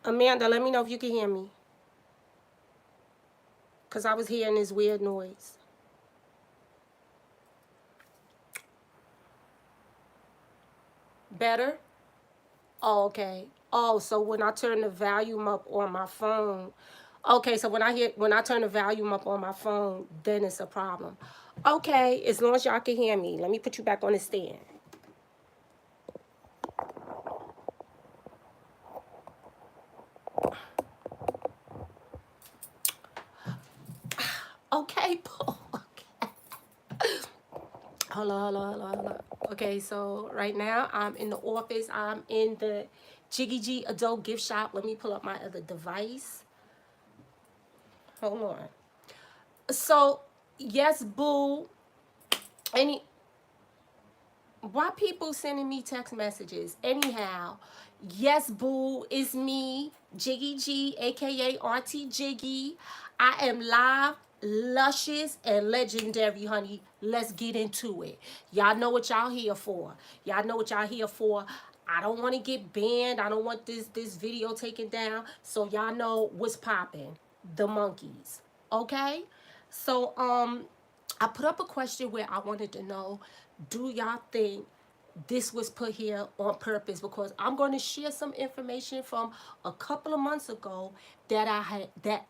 Amanda, let me know if you can hear me. Because I was hearing this weird noise. Better? Oh, okay. Oh, so when I turn the volume up on my phone, okay, so when I turn the volume up on my phone, then it's a problem. Okay, as long as y'all can hear me, let me put you back on the stand. Okay, Paul. Okay. Hold on, hold on, hold on, hold on. Okay, so right now I'm in the office. I'm in the Jiggy G adult gift shop. Let me pull up my other device. Hold on. So, yes, boo. Any why people sending me text messages? Anyhow, yes, boo, it's me, Jiggy G, aka Auntie Jiggy. I am live, luscious, and legendary, honey. Let's get into it. Y'all know what y'all here for. Y'all know what y'all here for. I don't want to get banned. I don't want this video taken down. So y'all know what's popping. The monkeys. Okay? So I put up a question where I wanted to know, do y'all think this was put here on purpose? Because I'm going to share some information from a couple of months ago that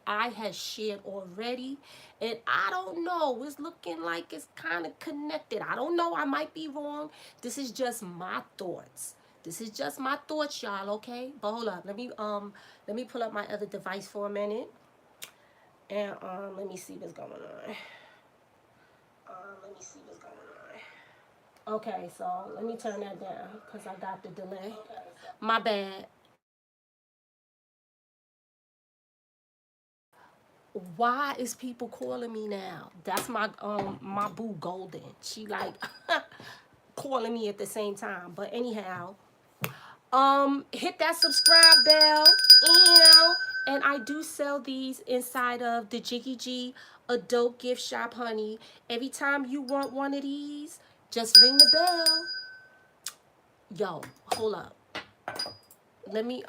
I had shared already, and I don't know, it's looking like it's kind of connected. I don't know, I might be wrong. This is just my thoughts. This is just my thoughts, y'all. Okay, but hold up, let me pull up my other device for a minute, and let me see what's going on. Let me see what's going on. Okay, so let me turn that down because I got the delay. My bad. Why is people calling me now? That's my boo Golden. She like calling me at the same time. But anyhow, hit that subscribe bell. And I do sell these inside of the Jiggy G adult gift shop, honey. Every time you want one of these, just ring the bell. Yo, hold up. Let me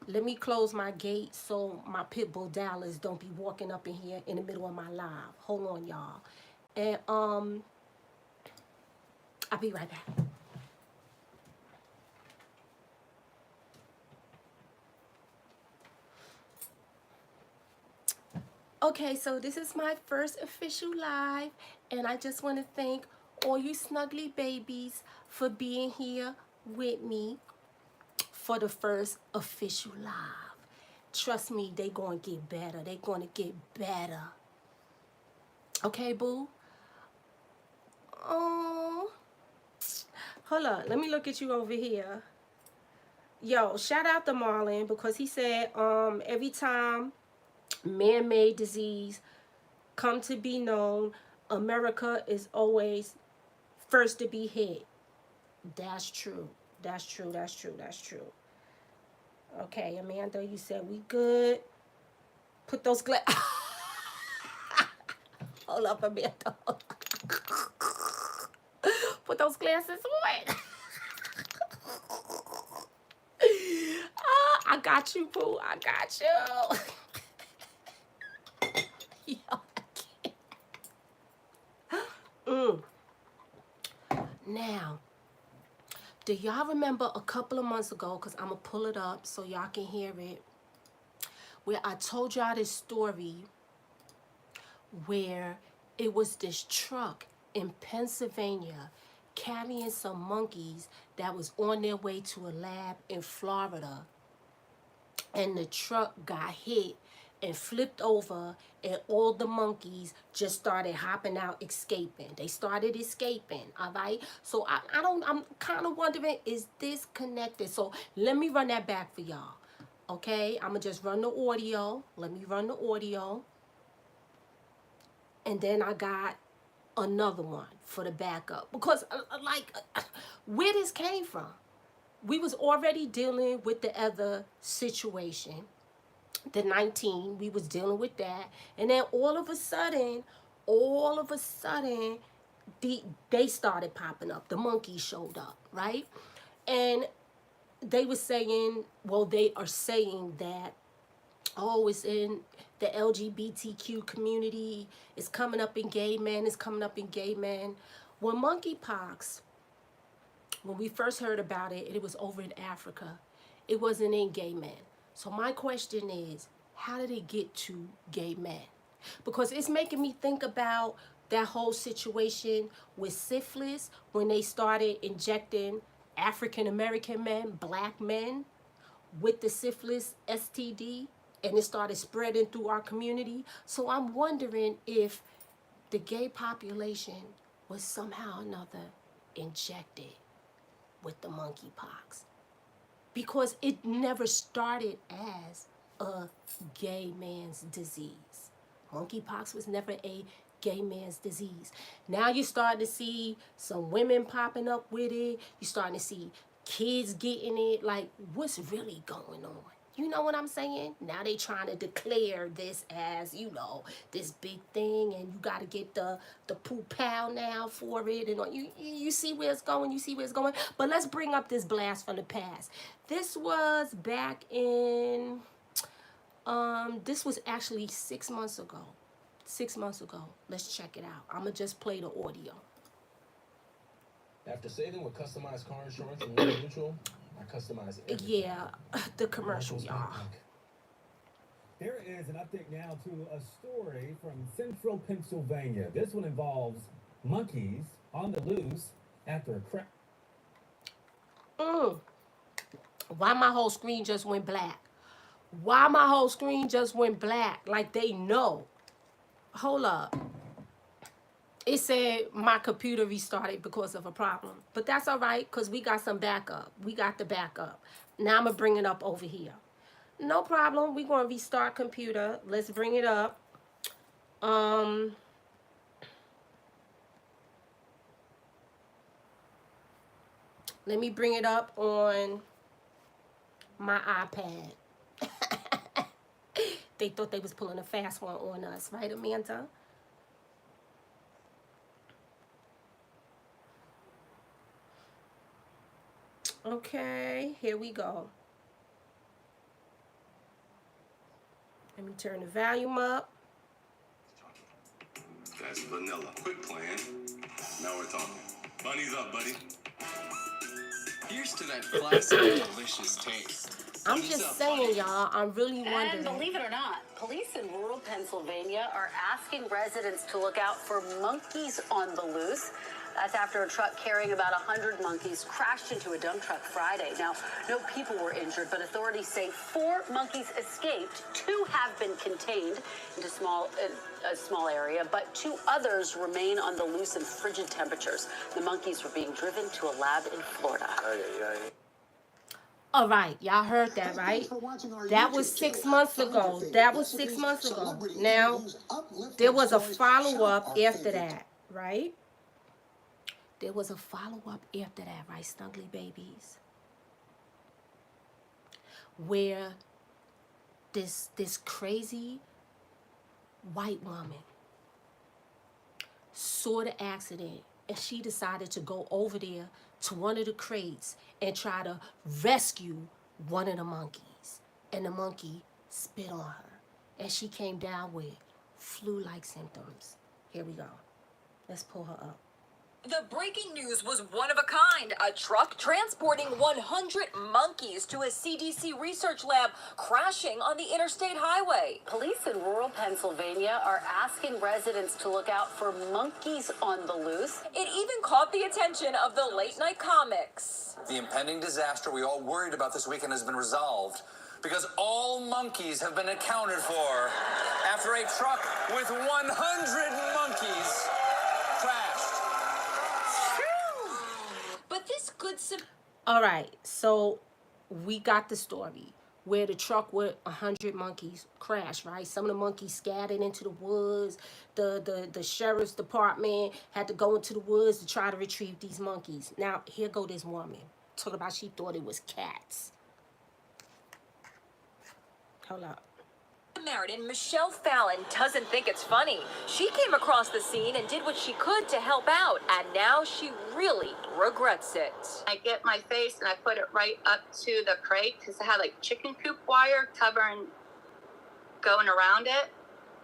let me close my gate so my pit bull Dallas don't be walking up in here in the middle of my live. Hold on, y'all. And I'll be right back. Okay, so this is my first official live, and I just want to thank all you snuggly babies for being here with me for the first official live. Trust me, they gonna get better. They gonna get better. Okay, boo? Oh, hold on. Let me look at you over here. Yo, shout out to Marlon because he said every time man-made disease come to be known, America is always first to be hit. That's true. That's true. That's true. That's true. Okay, Amanda, you said we good. Put those hold up, Amanda. Put those glasses on. I got you, Pooh. I got you. Yo, now, do y'all remember a couple of months ago, because I'm going to pull it up so y'all can hear it, where I told y'all this story where it was this truck in Pennsylvania carrying some monkeys that was on their way to a lab in Florida, and the truck got hit and flipped over, and all the monkeys just started hopping out, escaping. They started escaping. All right, so I'm kind of wondering, is this connected? So let me run that back for y'all. Okay, I'm gonna just run the audio. Let me run the audio, and then I got another one for the backup, because where this came from, we was already dealing with the other situation, the 19, we was dealing with that, and then all of a sudden, they started popping up. The monkeys showed up, right? And they were saying, well, they are saying that, oh, it's in the LGBTQ community, it's coming up in gay men, it's coming up in gay men. When monkeypox, when we first heard about it, it was over in Africa. It wasn't in gay men. So my question is, how did it get to gay men? Because it's making me think about that whole situation with syphilis when they started injecting African American men, black men, with the syphilis STD, and it started spreading through our community. So I'm wondering if the gay population was somehow or another injected with the monkeypox, because it never started as a gay man's disease. Monkeypox was never a gay man's disease. Now you're starting to see some women popping up with it. You're starting to see kids getting it. Like, what's really going on? You know what I'm saying? Now they trying to declare this as, you know, this big thing, and you got to get the poo-pow now for it. And you see where it's going. You see where it's going. But let's bring up this blast from the past. This was back in, this was actually 6 months ago. 6 months ago. Let's check it out. I'm going to just play the audio. After saving with customized car insurance and Liberty Mutual, I customize everything. Yeah, the commercial, y'all. There is an update now to a story from central Pennsylvania. This one involves monkeys on the loose after a crash. Why my whole screen just went black? Why my whole screen just went black? Like they know. Hold up. It said my computer restarted because of a problem. But that's all right, because we got some backup. We got the backup. Now I'm going to bring it up over here. No problem. We're going to restart computer. Let's bring it up. Let me bring it up on my iPad. They thought they was pulling a fast one on us. Right, Amanda? Okay, here we go. Let me turn the volume up. That's vanilla. Quick plan. Now we're talking. Bunny's up, buddy. Here's to that classic, delicious taste. I'm just saying, y'all, I'm really wondering. And believe it or not, police in rural Pennsylvania are asking residents to look out for monkeys on the loose. That's after a truck carrying about 100 monkeys crashed into a dump truck Friday. Now, no people were injured, but authorities say 4 monkeys escaped. 2 have been contained into a small area, but 2 others remain on the loose in frigid temperatures. The monkeys were being driven to a lab in Florida. All right, y'all heard that, right? That was 6 months ago. That was 6 months ago. Now, there was a follow-up after that, right? There was a follow-up after that, right, Snuggly Babies? Where this crazy white woman saw the accident, and she decided to go over there to one of the crates and try to rescue one of the monkeys. And the monkey spit on her. And she came down with flu-like symptoms. Here we go. Let's pull her up. The breaking news was one of a kind. A truck transporting 100 monkeys to a CDC research lab crashing on the interstate highway. Police in rural Pennsylvania are asking residents to look out for monkeys on the loose. It even caught the attention of the late-night comics. The impending disaster we all worried about this weekend has been resolved because all monkeys have been accounted for after a truck with 100 monkeys crashed. But this could... All right, so we got the story where the truck with 100 monkeys crashed, right? Some of the monkeys scattered into the woods. The sheriff's department had to go into the woods to try to retrieve these monkeys. Now, here go this woman. Talking about she thought it was cats. Hold up. Samaritan Michelle Fallon doesn't think it's funny. She came across the scene and did what she could to help out, and now she really regrets it. I get my face and I put it right up to the crate because it had like chicken coop wire covering going around it.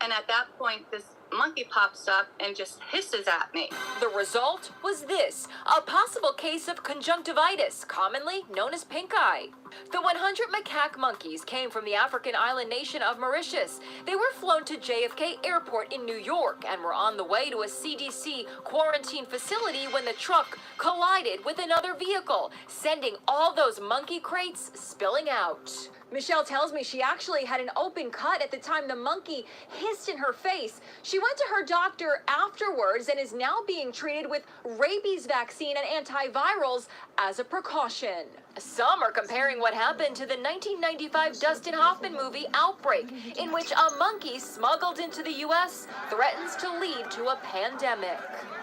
And at that point, this monkey pops up and just hisses at me. The result was this, a possible case of conjunctivitis, commonly known as pink eye. The 100 macaque monkeys came from the African island nation of Mauritius. They were flown to JFK Airport in New York and were on the way to a CDC quarantine facility when the truck collided with another vehicle, sending all those monkey crates spilling out. Michelle tells me she actually had an open cut at the time the monkey hissed in her face. She went to her doctor afterwards and is now being treated with rabies vaccine and antivirals as a precaution. Some are comparing what happened to the 1995 Dustin Hoffman movie Outbreak, in which a monkey smuggled into the U.S. threatens to lead to a pandemic.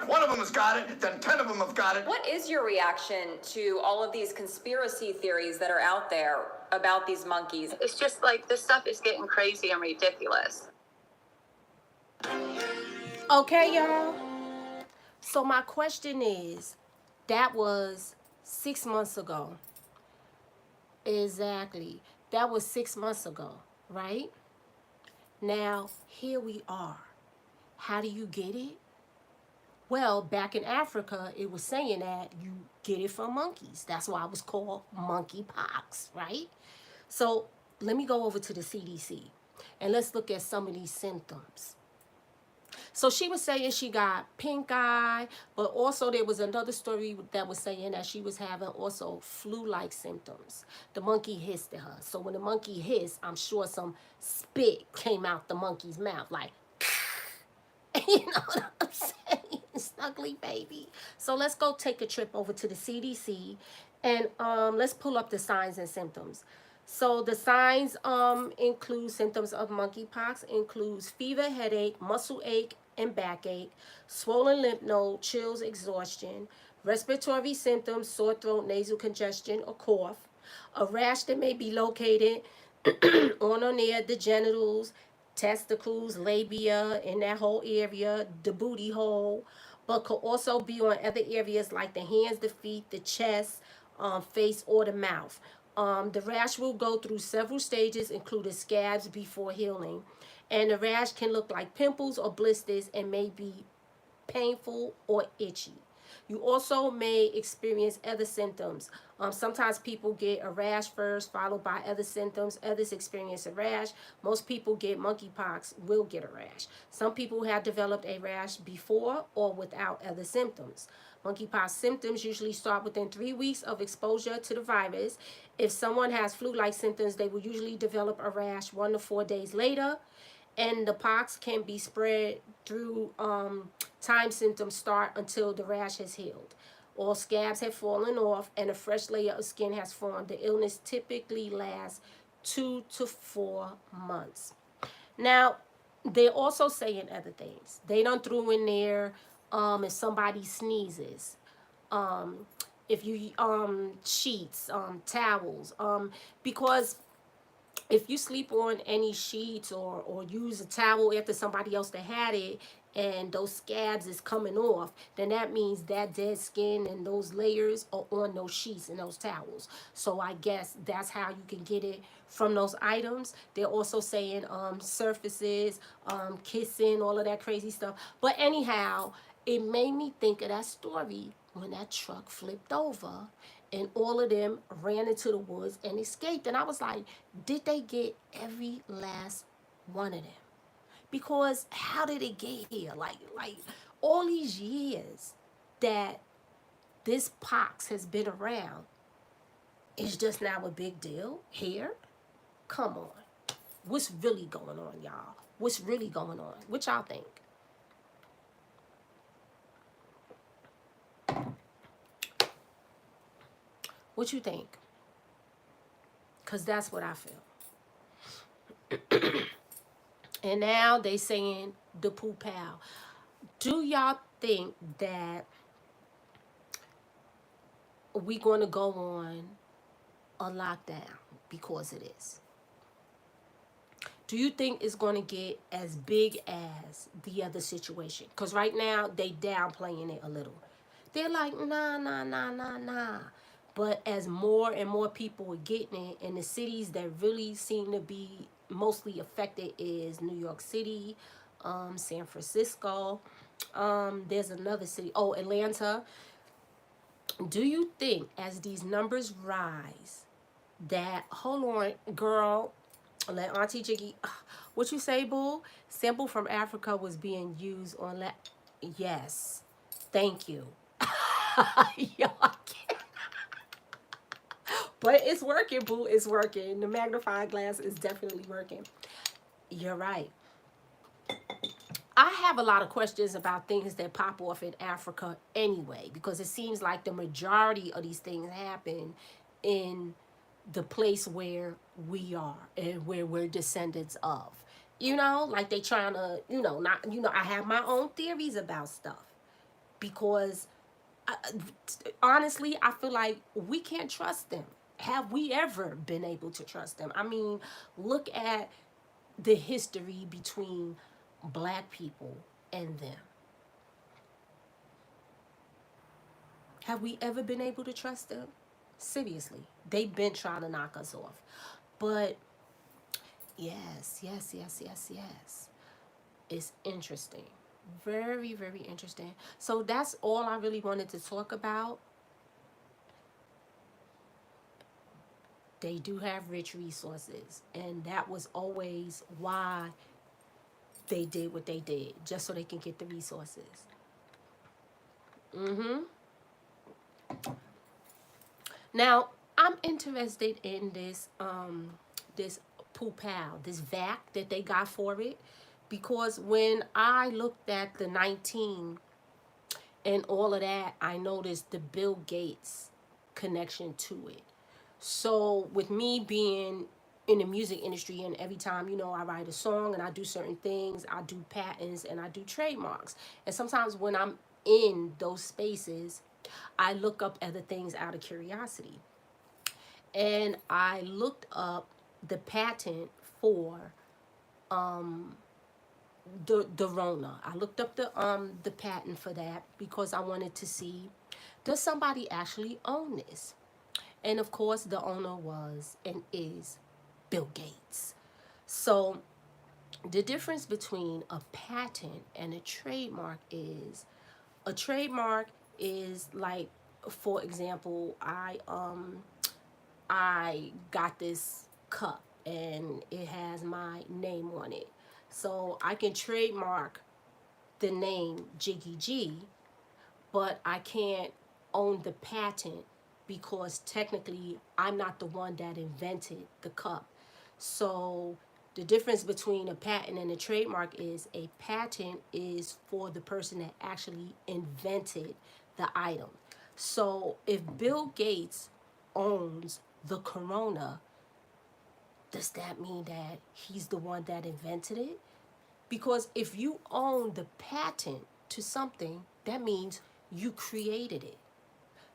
One of them has got it, then 10 of them have got it. What is your reaction to all of these conspiracy theories that are out there about these monkeys? It's just like this stuff is getting crazy and ridiculous. Okay, y'all. So my question is, that was 6 months ago. Exactly. That was 6 months ago, right? Now, here we are. How do you get it? Well, back in Africa, it was saying that you get it from monkeys. That's why it was called Monkey Pox, right? So let me go over to the CDC and let's look at some of these symptoms. So she was saying she got pink eye, but also there was another story that was saying that she was having also flu-like symptoms. The monkey hissed at her. So when the monkey hissed, I'm sure some spit came out the monkey's mouth, like, you know what I'm saying? Snuggly baby. So let's go take a trip over to the CDC and let's pull up the signs and symptoms. So the signs include symptoms of monkeypox, includes fever, headache, muscle ache and backache, swollen lymph node, chills, exhaustion, respiratory symptoms, sore throat, nasal congestion or cough, a rash that may be located on or near the genitals, testicles, labia, in that whole area, the booty hole, but could also be on other areas like the hands, the feet, the chest, face, or the mouth. The rash will go through several stages, including scabs before healing. And the rash can look like pimples or blisters and may be painful or itchy. You also may experience other symptoms. Sometimes people get a rash first, followed by other symptoms. Others experience a rash. Most people get monkeypox will get a rash. Some people have developed a rash before or without other symptoms. Monkeypox symptoms usually start within 3 weeks of exposure to the virus. If someone has flu-like symptoms, they will usually develop a rash 1 to 4 days later. And the pox can be spread through time symptoms start until the rash has healed. All scabs have fallen off and a fresh layer of skin has formed. The illness typically lasts 2 to 4 months. Now, they're also saying other things. They done threw in there if somebody sneezes, if you sheets, towels, because if you sleep on any sheets or use a towel after somebody else that had it and those scabs is coming off, then that means that dead skin and those layers are on those sheets and those towels. So I guess that's how you can get it from those items. They're also saying surfaces, kissing, all of that crazy stuff. But anyhow, it made me think of that story when that truck flipped over and all of them ran into the woods and escaped. And I was like, did they get every last one of them? Because how did it get here? Like all these years that this pox has been around, it's just now a big deal here? Come on. What's really going on, y'all? What's really going on? What y'all think? What you think? Because that's what I feel. And now they saying the poo pal. Do y'all think that we going to go on a lockdown because of this? Do you think it's going to get as big as the other situation? Because right now, they downplaying it a little. They're like, nah, nah, nah, nah, nah. But as more and more people are getting it, and the cities that really seem to be mostly affected is New York City, San Francisco. There's another city. Oh, Atlanta. Do you think as these numbers rise that, hold on, girl, let Auntie Jiggy, what you say, boo? Sample from Africa was being used on yes. Thank you. Y'all can't. But it's working, boo. It's working. The magnifying glass is definitely working. You're right. I have a lot of questions about things that pop off in Africa anyway, because it seems like the majority of these things happen in the place where we are and where we're descendants of. You know, like they trying to, not, I have my own theories about stuff because honestly, I feel like we can't trust them. Have we ever been able to trust them? I mean, look at the history between black people and them. Have we ever been able to trust them? Seriously, they've been trying to knock us off. But yes, yes, yes, yes, yes. It's interesting. Very, very interesting. So that's all I really wanted to talk about. They do have rich resources, and that was always why they did what they did, just so they can get the resources. Now, I'm interested in this poupal, this vac that they got for it, because when I looked at the 19 and all of that, I noticed the Bill Gates connection to it. So with me being in the music industry, and every time, I write a song and I do certain things, I do patents and I do trademarks. And sometimes when I'm in those spaces, I look up other things out of curiosity. And I looked up the patent for the Rona. I looked up the patent for that because I wanted to see, does somebody actually own this? And of course, the owner was and is Bill Gates. So the difference between a patent and a trademark is, a trademark is like, for example, I got this cup and it has my name on it. So I can trademark the name Jiggy G, but I can't own the patent because technically I'm not the one that invented the cup. So the difference between a patent and a trademark is, a patent is for the person that actually invented the item. So if Bill Gates owns the Corona, does that mean that he's the one that invented it? Because if you own the patent to something, that means you created it.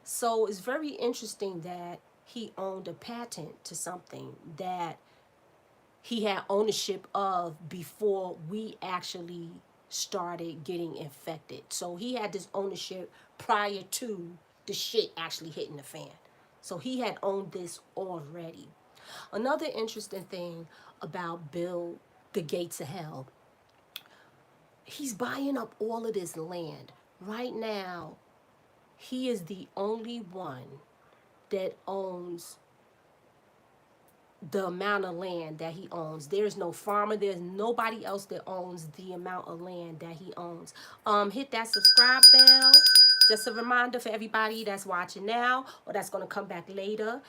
So it's very interesting that he owned a patent to something that he had ownership of before we actually started getting infected. So he had this ownership prior to the shit actually hitting the fan. So he had owned this already. Another interesting thing about Bill, the Gates of Hell, he's buying up all of this land. Right now, he is the only one that owns the amount of land that he owns. There's no farmer, there's nobody else that owns the amount of land that he owns. Hit that subscribe bell. Just a reminder for everybody that's watching now or that's going to come back later.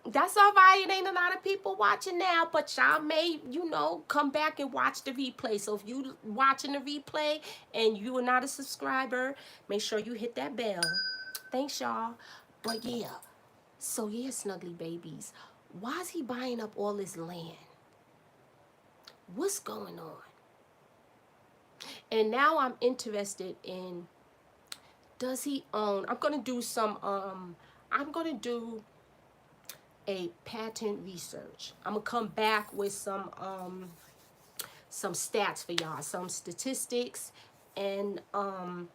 That's all right. It ain't a lot of people watching now, but y'all may, come back and watch the replay. So if you watching the replay and you are not a subscriber, make sure you hit that bell. Thanks, y'all. But yeah, so yeah, snuggly babies, why is he buying up all this land? What's going on? And now I'm interested in, does he own, I'm going to do a patent research. I'm going to come back with some some stats for y'all, some statistics, and I'm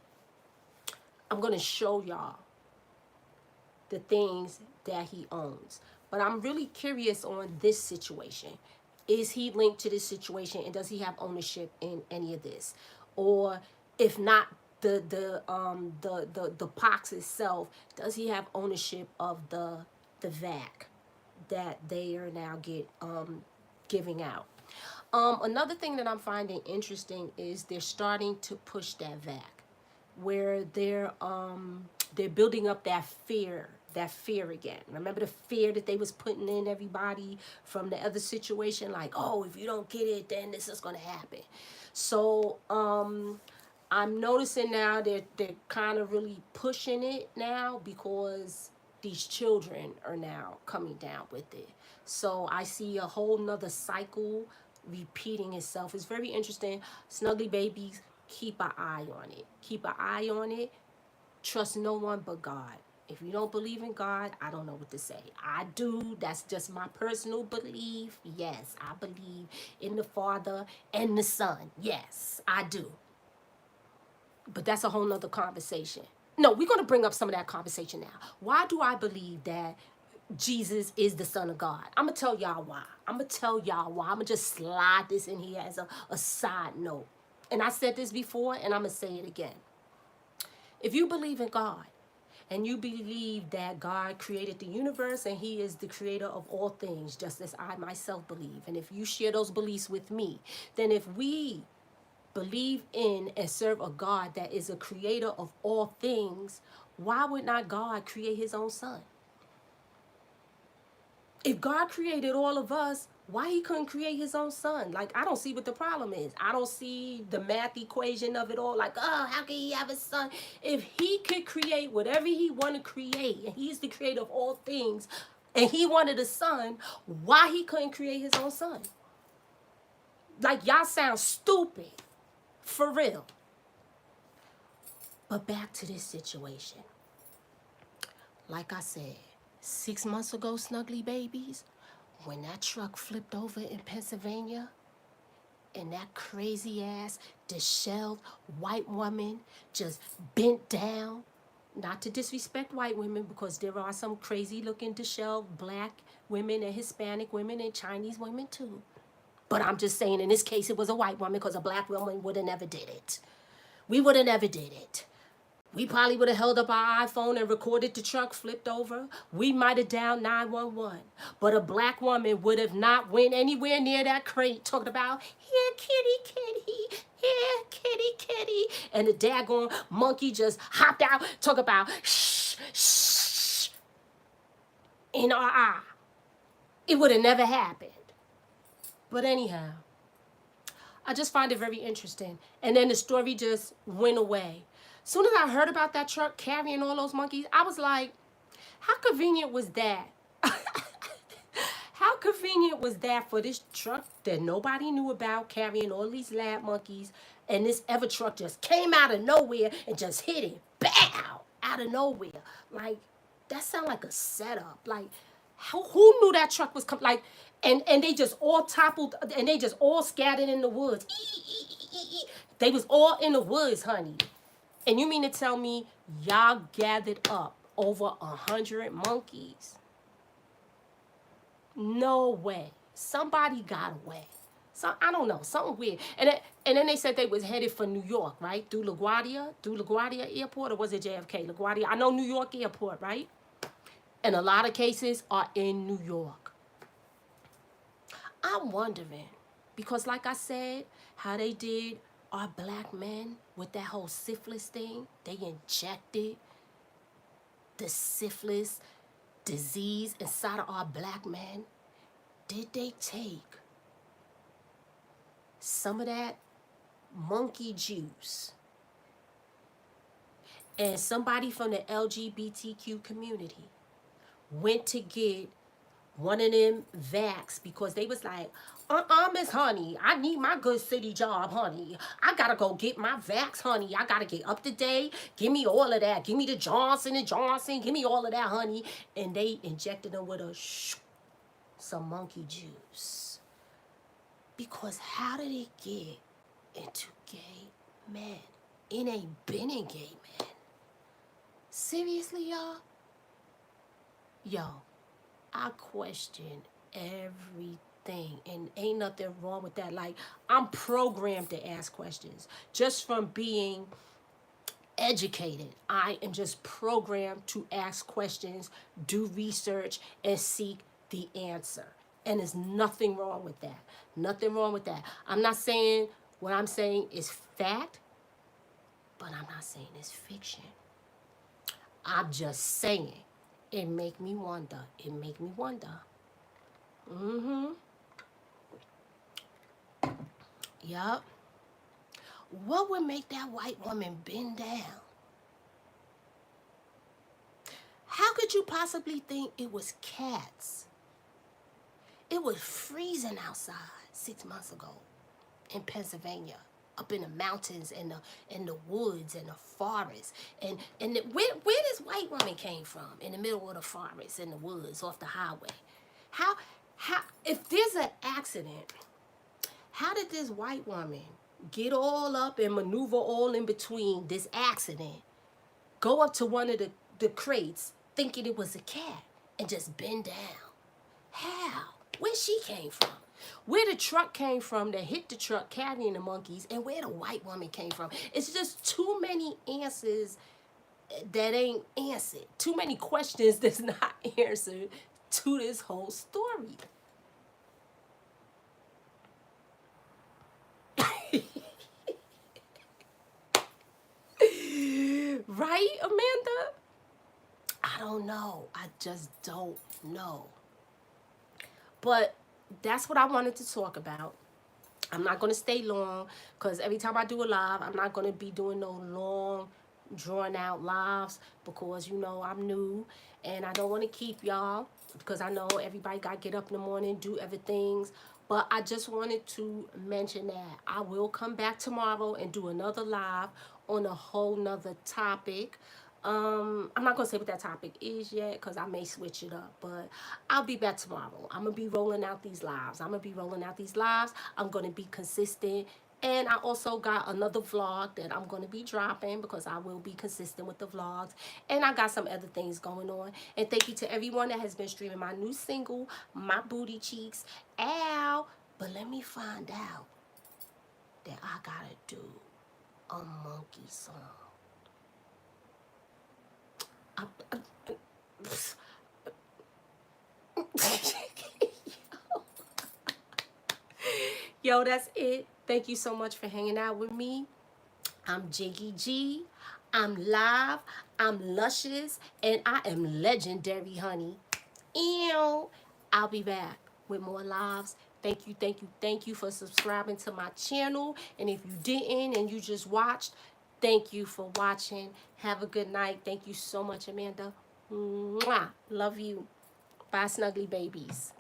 going to show y'all the things that he owns. But I'm really curious on this situation. Is he linked to this situation, and does he have ownership in any of this? Or if not the pox itself, does he have ownership of the vac that they are now giving out? Another thing that I'm finding interesting is they're starting to push that vac, where they're building up that fear again. Remember the fear that they was putting in everybody from the other situation, like, oh, if you don't get it, then this is gonna happen. So I'm noticing now that they're kind of really pushing it now, because these children are now coming down with it. So I see a whole nother cycle repeating itself. It's very interesting. Snuggly babies, keep an eye on it. Keep an eye on it. Trust no one but God. If you don't believe in God, I don't know what to say. I do. That's just my personal belief. Yes, I believe in the Father and the Son. Yes, I do. But that's a whole nother conversation. No, we're going to bring up some of that conversation now. Why do I believe that Jesus is the Son of God? I'm going to tell y'all why. I'm going to just slide this in here as a side note. And I said this before, and I'm going to say it again. If you believe in God, and you believe that God created the universe and he is the creator of all things, just as I myself believe, and if you share those beliefs with me, then if we believe in and serve a God that is a creator of all things, why would not God create his own son? If God created all of us, why he couldn't create his own son? Like, I don't see what the problem is. I don't see the math equation of it all. Like, oh, how can he have a son? If he could create whatever he want to create, and he's the creator of all things, and he wanted a son, why he couldn't create his own son? Like, y'all sound stupid. For real. But back to this situation. Like I said, 6 months ago, Snuggly babies, when that truck flipped over in Pennsylvania, and that crazy ass, disheveled white woman just bent down, not to disrespect white women, because there are some crazy looking disheveled black women and Hispanic women and Chinese women too. But I'm just saying, in this case, it was a white woman, because a black woman would have never did it. We would have never did it. We probably would have held up our iPhone and recorded the truck flipped over. We might have dialed 911. But a black woman would have not went anywhere near that crate talking about, here, kitty, kitty, here, kitty, kitty. And the daggone monkey just hopped out, talk about, shh, shh, in our eye. It would have never happened. But anyhow, I just find it very interesting. And then the story just went away. Soon as I heard about that truck carrying all those monkeys, I was like, how convenient was that? How convenient was that for this truck that nobody knew about, carrying all these lab monkeys, and this other truck just came out of nowhere and just hit it, bow, out of nowhere. Like, that sounded like a setup. Like, who knew that truck was coming? Like, and they just all toppled, and they just all scattered in the woods. They was all in the woods, honey. And you mean to tell me y'all gathered up over 100 monkeys? No way. Somebody got away. So I don't know, something weird. And then they said they was headed for New York, right? Through LaGuardia Airport, or was it JFK? LaGuardia. I know New York Airport, right? And a lot of cases are in New York. I'm wondering, because like I said, how they did our black men with that whole syphilis thing, they injected the syphilis disease inside of our black men. Did they take some of that monkey juice, and somebody from the LGBTQ community went to get one of them vax, because they was like, Miss Honey, I need my good city job, honey. I gotta go get my vax, honey. I gotta get up to date. Give me all of that. Give me the Johnson & Johnson. Give me all of that, honey. And they injected them with some monkey juice. Because how did it get into gay men? It ain't been in gay men. Seriously, y'all? Yo, I question everything, and ain't nothing wrong with that. Like, I'm programmed to ask questions just from being educated. I am just programmed to ask questions, do research, and seek the answer. And there's nothing wrong with that. Nothing wrong with that. I'm not saying what I'm saying is fact, but I'm not saying it's fiction. I'm just saying it make me wonder. It make me wonder. Yup. What would make that white woman bend down? How could you possibly think it was cats? It was freezing outside 6 months ago in Pennsylvania, up in the mountains and the woods and the forest. Where this white woman came from? In the middle of the forest, in the woods, off the highway. How if there's an accident, how did this white woman get all up and maneuver all in between this accident, go up to one of the crates thinking it was a cat and just bend down? How? Where she came from? Where the truck came from that hit the truck carrying the monkeys, and where the white woman came from? It's just too many answers that ain't answered. Too many questions that's not answered to this whole story. Right, Amanda? I don't know. I just don't know. But that's what I wanted to talk about. I'm not going to stay long because every time I do a live, I'm not going to be doing no long, drawn out lives because, you know, I'm new and I don't want to keep y'all because I know everybody got to get up in the morning, do everything. But I just wanted to mention that I will come back tomorrow and do another live on a whole nother topic. I'm not going to say what that topic is yet because I may switch it up, but I'll be back tomorrow. I'm going to be rolling out these lives. I'm going to be consistent. And I also got another vlog that I'm going to be dropping because I will be consistent with the vlogs. And I got some other things going on. And thank you to everyone that has been streaming my new single, My Booty Cheeks. Ow! But let me find out that I got to do a monkey song. Yo, that's it. Thank you so much for hanging out with me. I'm Jiggy G. I'm live. I'm luscious. And I am legendary, honey. Ew. I'll be back with more lives. Thank you, thank you, thank you for subscribing to my channel. And if you didn't and you just watched, thank you for watching. Have a good night. Thank you so much, Amanda. Mwah. Love you. Bye, snuggly babies.